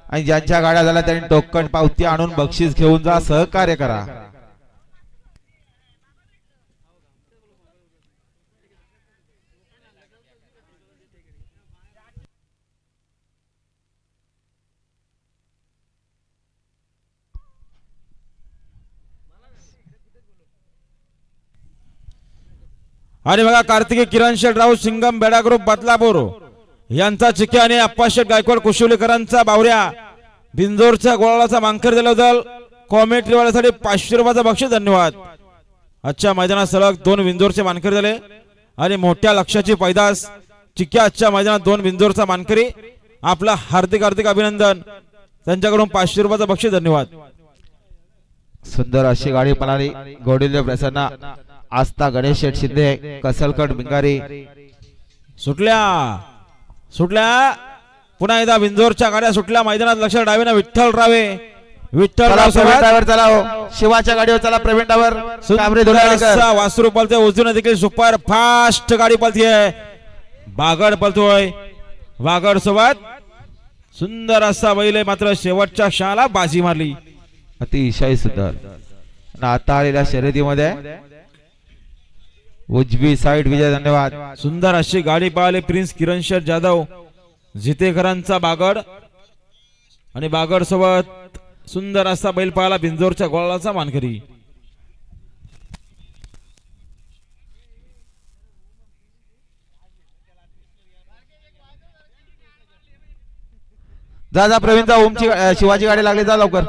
आणि ज्यांच्या गाड्या झाल्या त्यांनी टोकन पावती आणून बक्षीस घेऊन जा, सहकार्य करा. आणि बघा कार्तिकी किरण शेठ राऊत सिंगम बेडा ग्रुप बदलापूर यांचा चिक्या आणि अप्पाशेठ गायकवाड कुशवलीकरांचा बावऱ्या बिंजोरच्या गोळाचा मांकर दिल्याबद्दल कॉमेंट्री वाल्यासाठी 500 रुपयाचं बक्षीस. धन्यवाद. आजच्या मैदानात सलग 2 बिंजोरचे मानकरी झाले आणि मोठ्या लक्षाची पैदास चिक्या. आजच्या मैदानात 2 बिंजोरचा मानकरी. आपला हार्दिक हार्दिक अभिनंदन. त्यांच्याकडून 500 रुपयाचं बक्षीस. धन्यवाद. सुंदर अशी गाडी पळाली. गोडिले प्रसन्न आस्था गणेश शेठ शिंदे कसलकट बिंगारी सुटल्या सुटल्या पुन्हा एकदा बिंजोरच्या गाड्या सुटल्या मैदानात. लक्ष डावीना विठ्ठल रावे. विठ्ठल ड्रायव्हर चला हो. शिवाच्या गाडीवर चला. प्रवीण ड्रायव्हर वासरू पलते. उजून देखील सुपर फास्ट गाडी पलतीये. बागड पलतोय. वागड सोबत सुंदर असा बैल आहे, मात्र शेवटच्या क्षणाला बाजी मारली. अतिशय सुंदर. आता आलेल्या शर्यतीमध्ये उजवी साइड विजय. धन्यवाद. सुंदर अशी गाडी पाहिली. प्रिन्स किरण शेठ जाधव जितेकरांचा बागड आणि बागड सोबत सुंदर असा बैल पाहिला बिंजोरच्या गोळाचा मानकरी. जा जा प्रवीणचा ओमची शिवाची गाडी लागली. जा लवकर.